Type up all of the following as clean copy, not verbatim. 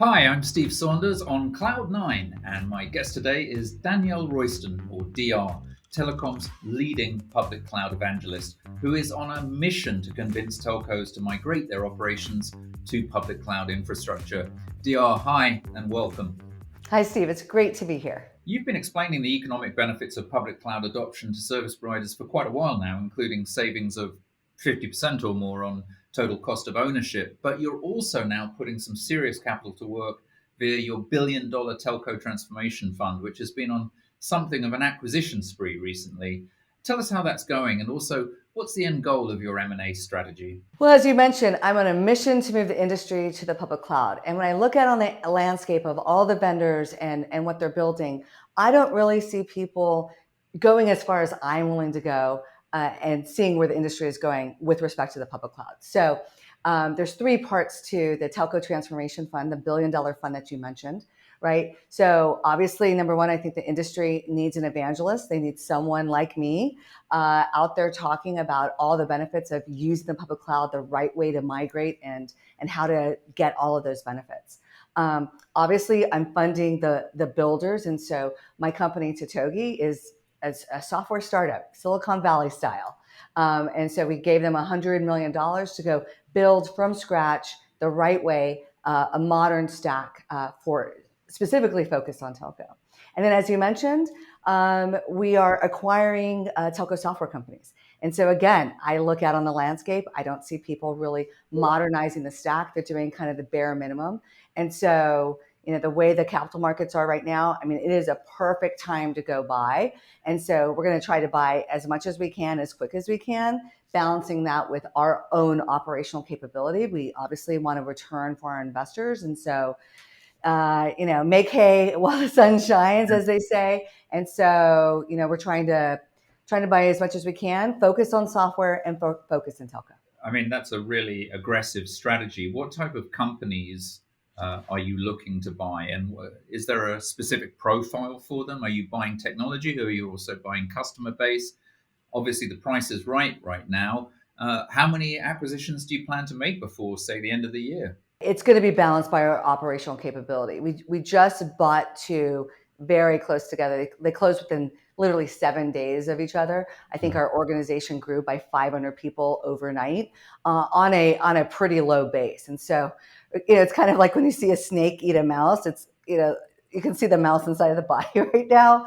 Hi, I'm Steve Saunders on Cloud9, and my guest today is Danielle Royston, or DR, Telecom's leading public cloud evangelist, who is on a mission to convince telcos to migrate their operations to public cloud infrastructure. DR, hi, and welcome. Hi, Steve. It's great to be here. You've been explaining the economic benefits of public cloud adoption to service providers for quite a while now, including savings of 50% or more on total cost of ownership. But you're also now putting some serious capital to work via your $1 billion telco transformation fund, which has been on something of an acquisition spree recently. Tell us how that's going, and also what's the end goal of your M&A strategy? Well, as you mentioned, I'm on a mission to move the industry to the public cloud. And when I look at on the landscape of all the vendors and what they're building, I don't really see people going as far as I'm willing to go and seeing where the industry is going with respect to the public cloud. So there's three parts to the telco transformation fund, the $1 billion fund that you mentioned. Right. So obviously, number one, I think the industry needs an evangelist. They need someone like me out there talking about all the benefits of using the public cloud, the right way to migrate, and how to get all of those benefits. Obviously, I'm funding the builders, and so my company TelcoDR's is as a software startup, Silicon Valley style. And so we gave them $100 million to go build from scratch the right way, a modern stack for specifically focused on telco. And then, as you mentioned, we are acquiring telco software companies. And so, again, I look out on the landscape. I don't see people really modernizing the stack. They're doing kind of the bare minimum. And so, the way the capital markets are right now, I mean, it is a perfect time to go buy. And so we're going to try to buy as much as we can, as quick as we can, balancing that with our own operational capability. We obviously want a return for our investors. And so, make hay while the sun shines, as they say. And so, we're trying to buy as much as we can, focus on software and focus in telco. I mean, that's a really aggressive strategy. What type of companies are you looking to buy? And is there a specific profile for them? Are you buying technology, or are you also buying customer base? Obviously, the price is right now. How many acquisitions do you plan to make before, say, the end of the year? It's going to be balanced by our operational capability. We just bought two very close together. They closed within literally 7 days of each other. I think our organization grew by 500 people overnight on a pretty low base. And so, it's kind of like when you see a snake eat a mouse. It's you can see the mouse inside of the body right now.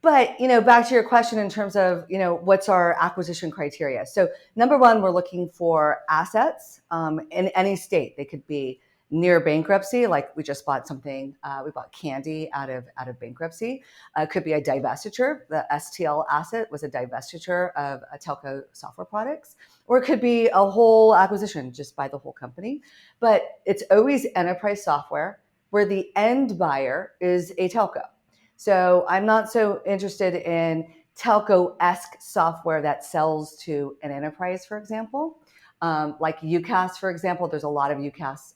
But back to your question in terms of what's our acquisition criteria. So number one, we're looking for assets in any state. They could be near bankruptcy, like we just bought something. We bought Candy out of bankruptcy. Could be a divestiture. The STL asset was a divestiture of a telco software products, or it could be a whole acquisition, just by the whole company. But it's always enterprise software where the end buyer is a telco. So I'm not so interested in telco-esque software that sells to an enterprise, for example. Like UCaaS, for example, there's a lot of UCaaS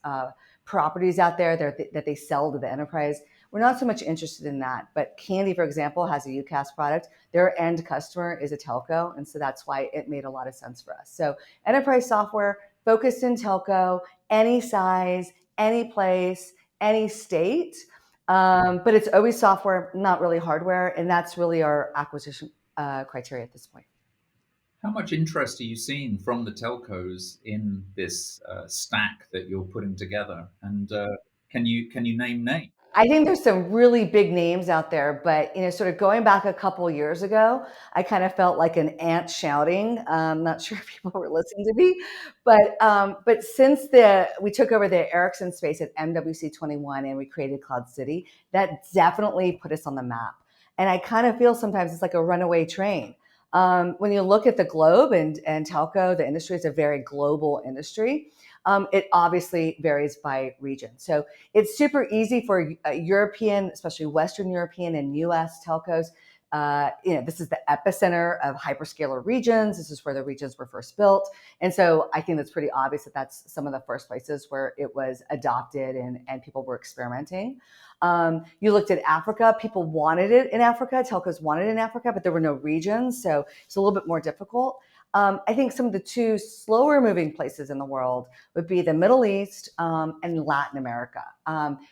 properties out there that they sell to the enterprise. We're not so much interested in that. But Candy, for example, has a UCaaS product. Their end customer is a telco. And so that's why it made a lot of sense for us. So enterprise software focused in telco, any size, any place, any state. But it's always software, not really hardware. And that's really our acquisition criteria at this point. How much interest are you seeing from the telcos in this stack that you're putting together? And can you name names? I think there's some really big names out there, but sort of going back a couple years ago, I kind of felt like an ant shouting. Not sure if people were listening to me, but since we took over the Ericsson space at MWC 21 and we created Cloud City, that definitely put us on the map. And I kind of feel sometimes it's like a runaway train. When you look at the globe and telco, the industry is a very global industry. It obviously varies by region. So it's super easy for European, especially Western European and US telcos. This is the epicenter of hyperscaler regions. This is where the regions were first built. And so I think that's pretty obvious that that's some of the first places where it was adopted and people were experimenting. You looked at Africa, people wanted it in Africa, telcos wanted it in Africa, but there were no regions. So it's a little bit more difficult. I think some of the two slower moving places in the world would be the Middle East and Latin America.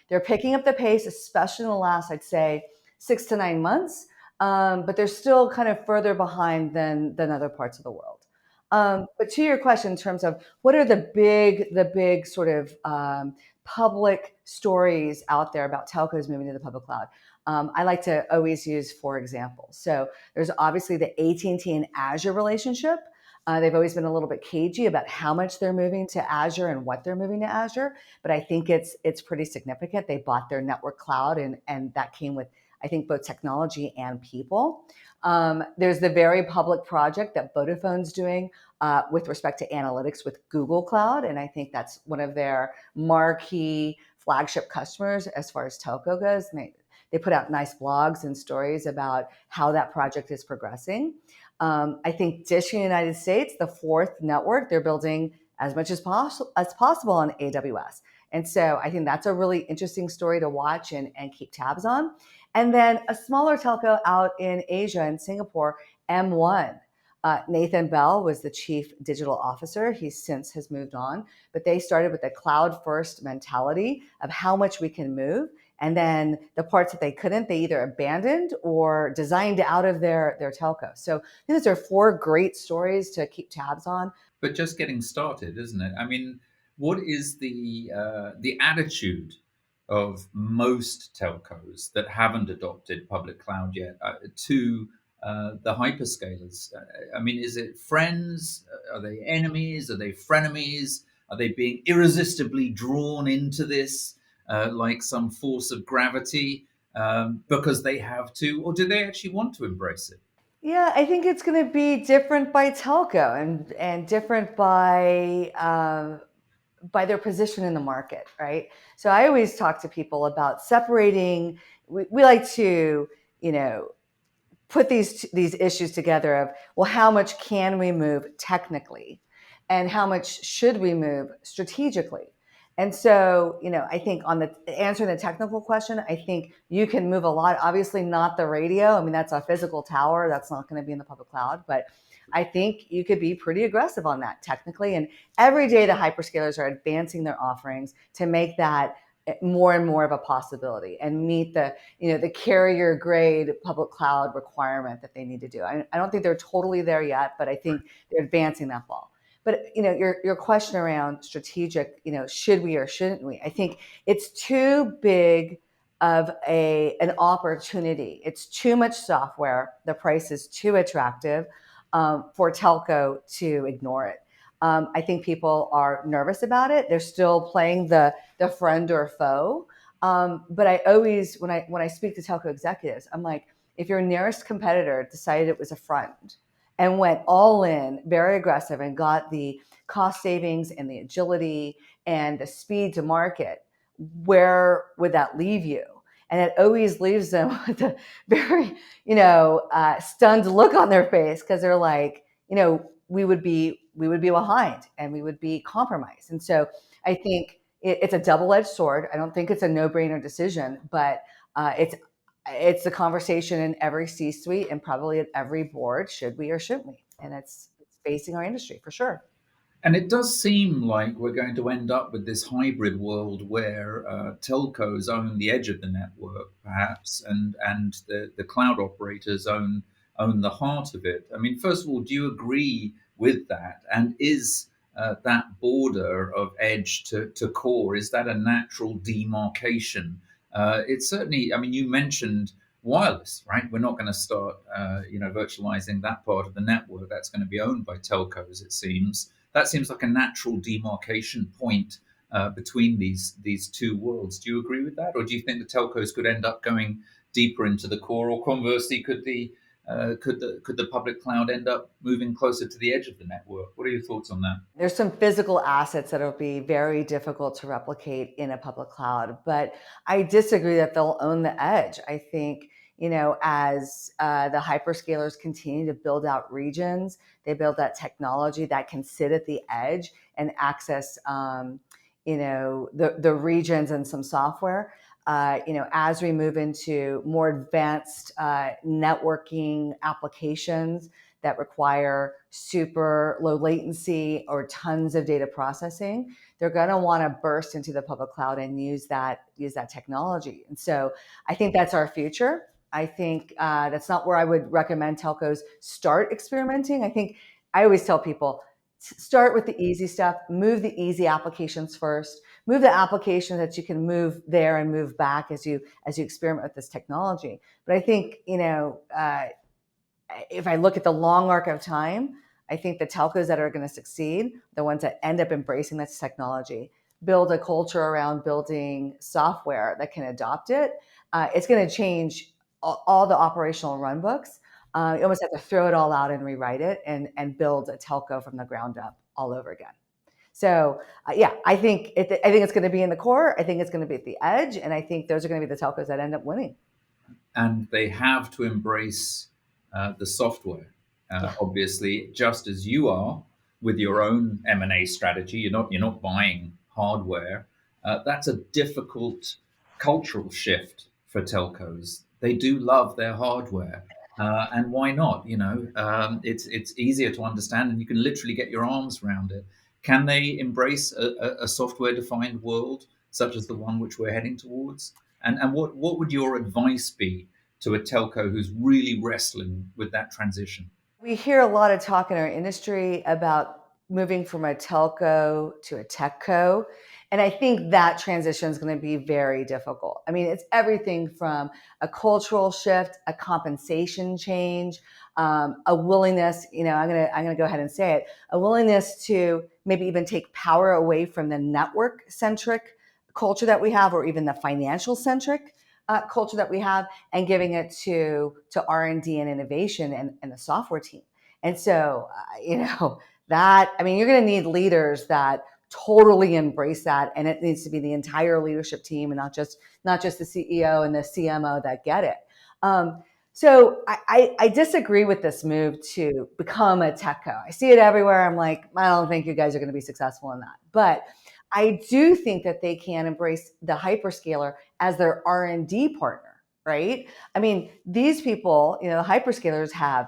They're picking up the pace, especially in the last, I'd say, 6 to 9 months, but they're still kind of further behind than other parts of the world. But to your question, in terms of what are the big sort of public stories out there about telcos moving to the public cloud, I like to always use 4 examples. So there's obviously the AT&T and Azure relationship. They've always been a little bit cagey about how much they're moving to Azure and what they're moving to Azure, but I think it's pretty significant. They bought their network cloud, and that came with, I think, both technology and people. There's the very public project that Vodafone's doing with respect to analytics with Google Cloud, and I think that's one of their marquee flagship customers as far as telco goes. And they put out nice blogs and stories about how that project is progressing. I think Dish in the United States, the fourth network, they're building as much as possible on AWS. And so I think that's a really interesting story to watch and keep tabs on. And then a smaller telco out in Asia, in Singapore, M1. Nathan Bell was the chief digital officer. He since has moved on, but they started with a cloud first mentality of how much we can move. And then the parts that they couldn't, they either abandoned or designed out of their telco. So I think those are 4 great stories to keep tabs on. But just getting started, isn't it? I mean, what is the attitude of most telcos that haven't adopted public cloud yet to the hyperscalers? I mean, is it friends? Are they enemies? Are they frenemies? Are they being irresistibly drawn into this like some force of gravity because they have to, or do they actually want to embrace it? Yeah, I think it's going to be different by telco and different by their position in the market, right? So I always talk to people about separating. We like to, you know, put these issues together of, well, how much can we move technically, and how much should we move strategically? And so, I think on the answering the technical question, I think you can move a lot. Obviously, not the radio. I mean, that's a physical tower. That's not going to be in the public cloud. But I think you could be pretty aggressive on that technically. And every day, the hyperscalers are advancing their offerings to make that more and more of a possibility and meet the carrier grade public cloud requirement that they need to do. I don't think they're totally there yet, but I think they're advancing that ball. But your question around strategic, should we or shouldn't we? I think it's too big of an opportunity. It's too much software. The price is too attractive for telco to ignore it. I think people are nervous about it. They're still playing the friend or foe. But I always, when I speak to telco executives, I'm like, if your nearest competitor decided it was a friend and went all in, very aggressive, and got the cost savings and the agility and the speed to market, where would that leave you? And it always leaves them with a very, stunned look on their face, because they're like, we would be behind and we would be compromised. And so I think it's a double-edged sword. I don't think it's a no-brainer decision, but it's a conversation in every C-suite and probably at every board. Should we or shouldn't we? And it's facing our industry for sure. And it does seem like we're going to end up with this hybrid world where telcos own the edge of the network, perhaps, and the cloud operators own the heart of it. I mean, first of all, do you agree with that? And is that border of edge to core, is that a natural demarcation? It's certainly, I mean, you mentioned wireless, right? We're not going to start, virtualizing that part of the network. That's going to be owned by telcos, it seems. That seems like a natural demarcation point between these two worlds. Do you agree with that, or do you think the telcos could end up going deeper into the core, or conversely, could the public cloud end up moving closer to the edge of the network? What are your thoughts on that? There's some physical assets that will be very difficult to replicate in a public cloud, but I disagree that they'll own the edge. I think, as the hyperscalers continue to build out regions, they build that technology that can sit at the edge and access, the regions and some software. as we move into more advanced networking applications that require super low latency or tons of data processing, they're going to want to burst into the public cloud and use that technology. And so I think that's our future. I think that's not where I would recommend telcos start experimenting. I think I always tell people, start with the easy stuff, move the easy applications first, move the application that you can move there and move back as you experiment with this technology. But I think, if I look at the long arc of time, I think the telcos that are going to succeed, the ones that end up embracing this technology, build a culture around building software that can adopt it. It's going to change all the operational runbooks. You almost have to throw it all out and rewrite it and build a telco from the ground up all over again. So I think it's going to be in the core. I think it's going to be at the edge, and I think those are going to be the telcos that end up winning. And they have to embrace the software, obviously, just as you are with your own M&A strategy. You're not buying hardware. That's a difficult cultural shift for telcos. They do love their hardware, and why not? It's easier to understand, and you can literally get your arms around it. Can they embrace a software-defined world such as the one which we're heading towards? And what would your advice be to a telco who's really wrestling with that transition? We hear a lot of talk in our industry about moving from a telco to a techco. And I think that transition is going to be very difficult. I mean, it's everything from a cultural shift, a compensation change, a willingness, I'm gonna go ahead and say it, a willingness to maybe even take power away from the network centric culture that we have, or even the financial centric culture that we have, and giving it to R&D and innovation and the software team. And so, you're going to need leaders that totally embrace that, and it needs to be the entire leadership team, and not just the CEO and the CMO that get it. So I disagree with this move to become a techco. I see it everywhere. I'm like, I don't think you guys are going to be successful in that, but I do think that they can embrace the hyperscaler as their R&D partner, right? I mean, these people, the hyperscalers have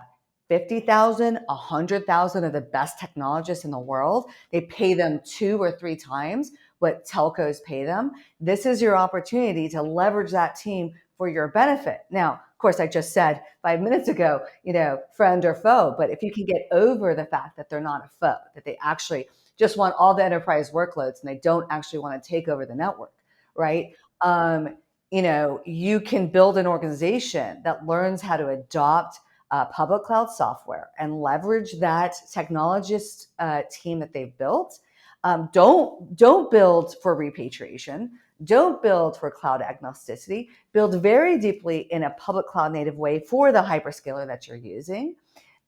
50,000, 100,000 of the best technologists in the world. They pay them 2 or 3 times what telcos pay them. This is your opportunity to leverage that team for your benefit. Now, of course, I just said 5 minutes ago, friend or foe, but if you can get over the fact that they're not a foe, that they actually just want all the enterprise workloads and they don't actually want to take over the network, right? You can build an organization that learns how to adopt public cloud software and leverage that technologist team that they've built. Don't build for repatriation. Don't build for cloud agnosticity. Build very deeply in a public cloud native way for the hyperscaler that you're using.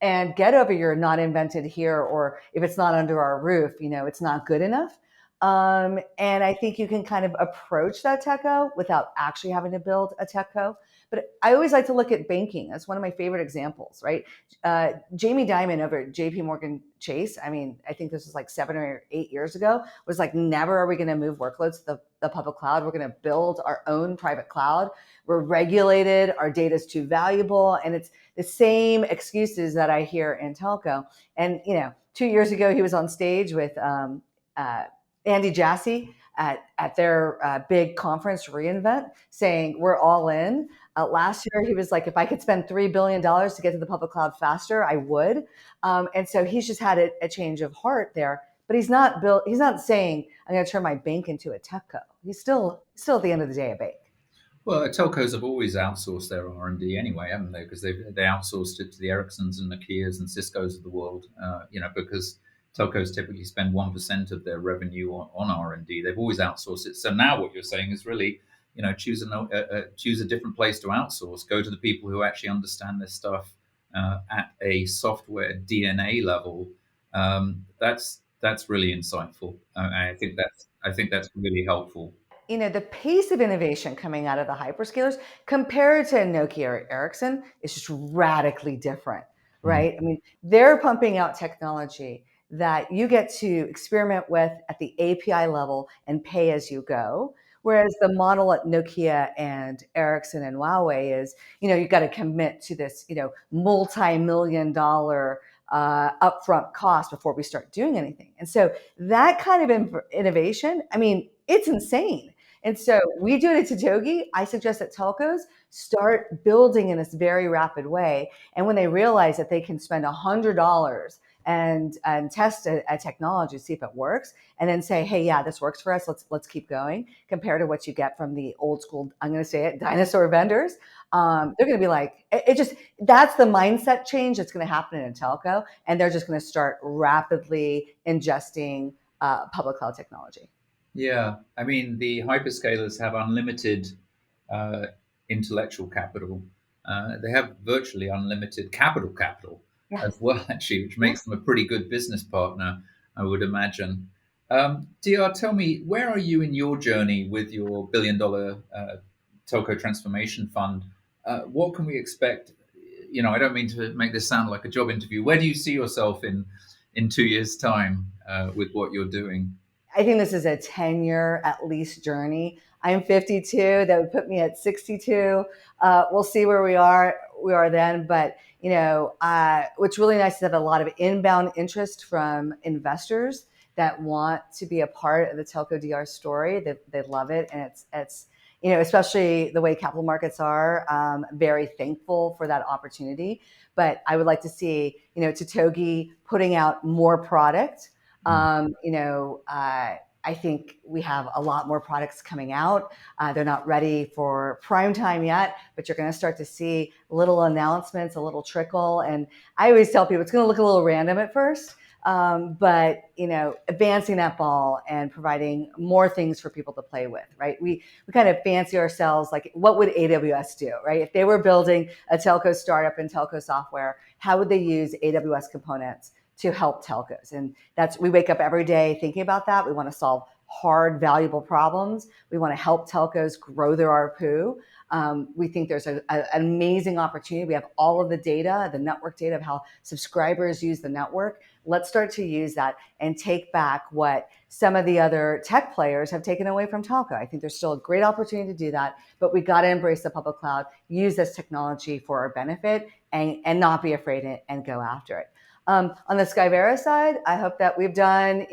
And get over your not invented here, or if it's not under our roof, it's not good enough. And I think you can kind of approach that techco without actually having to build a techco. But I always like to look at banking. That's one of my favorite examples, right? Jamie Dimon over at JP Morgan Chase, I think this was like 7 or 8 years ago, was like, never are we going to move workloads to the public cloud. We're going to build our own private cloud. We're regulated. Our data is too valuable. And it's the same excuses that I hear in telco. And, 2 years ago, he was on stage with Andy Jassy at their big conference reInvent, saying we're all in. Last year, he was like, if I could spend $3 billion to get to the public cloud faster, I would. And so he's just had a change of heart there. But he's not saying I'm going to turn my bank into a techco. He's still at the end of the day a bank. Well, telcos have always outsourced their R&D anyway, haven't they? Because they outsourced it to the Ericssons and Nokias and Ciscos of the world. Because telcos typically spend 1% of their revenue on R&D. They've always outsourced it. So now what you're saying is really, choose a different place to outsource. Go to the people who actually understand this stuff at a software DNA level. That's really insightful. I think that's really helpful. The pace of innovation coming out of the hyperscalers compared to Nokia or Ericsson is just radically different, right? Mm-hmm. They're pumping out technology that you get to experiment with at the API level and pay as you go. Whereas the model at Nokia and Ericsson and Huawei is, you've got to commit to this, multi-million dollar upfront cost before we start doing anything. And so that kind of innovation, I mean, it's insane. And so we do it at TelcoDR. I suggest that telcos start building in this very rapid way. And when they realize that they can spend $100 and test a technology, see if it works, and then say, hey, yeah, this works for us. Let's keep going. Compared to what you get from the old school, I'm going to say it, dinosaur vendors. They're going to be like, that's the mindset change that's going to happen in a telco, and they're just going to start rapidly ingesting public cloud technology. Yeah, I mean, the hyperscalers have unlimited uh, intellectual capital. They have virtually unlimited capital Yes. as well, actually, which Yeah. makes them a pretty good business partner, I would imagine. DR, tell me, where are you in your journey with your $1 billion telco transformation fund? What can we expect? I don't mean to make this sound like a job interview. Where do you see yourself in 2 years' time with what you're doing? I think this is a 10-year at least journey. I'm 52. That would put me at 62. We'll see where we are then. But what's really nice is that a lot of inbound interest from investors that want to be a part of the TelcoDR story. They love it, and it's especially the way capital markets are. Very thankful for that opportunity. But I would like to see TelcoDR putting out more product. I think we have a lot more products coming out. They're not ready for prime time yet, but you're going to start to see little announcements, a little trickle. And I always tell people it's going to look a little random at first, but advancing that ball and providing more things for people to play with, right? We kind of fancy ourselves like, what would AWS do, right? If they were building a telco startup in telco software, how would they use AWS components to help telcos? And we wake up every day thinking about that. We want to solve hard, valuable problems. We want to help telcos grow their ARPU. We think there's an amazing opportunity. We have all of the data, the network data of how subscribers use the network. Let's start to use that and take back what some of the other tech players have taken away from telco. I think there's still a great opportunity to do that, but we got to embrace the public cloud, use this technology for our benefit, and not be afraid and go after it. On the Skyvera side, I hope that we've done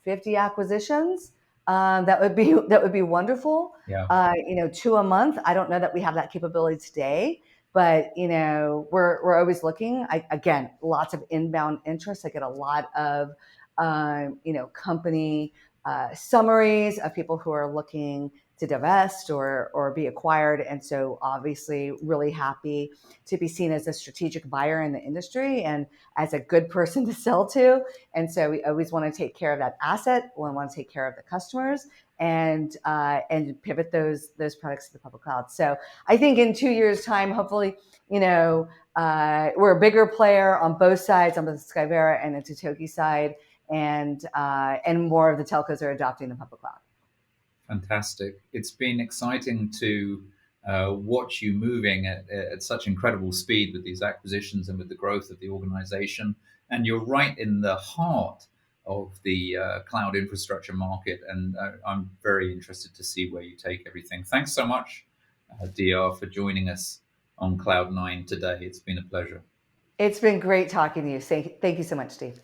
50 acquisitions. That would be wonderful. Yeah. 2 a month. I don't know that we have that capability today, but we're always looking. Again, lots of inbound interest. I get a lot of company summaries of people who are looking to divest or be acquired. And so obviously really happy to be seen as a strategic buyer in the industry and as a good person to sell to. And so we always want to take care of that asset. We want to take care of the customers and pivot those products to the public cloud. So I think in 2 years' time, hopefully, we're a bigger player on both sides, on the Skyvera and the TelcoDR side, and more of the telcos are adopting the public cloud. Fantastic. It's been exciting to watch you moving at such incredible speed with these acquisitions and with the growth of the organization. And you're right in the heart of the cloud infrastructure market. And I'm very interested to see where you take everything. Thanks so much, DR, for joining us on Cloud9 today. It's been a pleasure. It's been great talking to you. Thank you so much, Steve.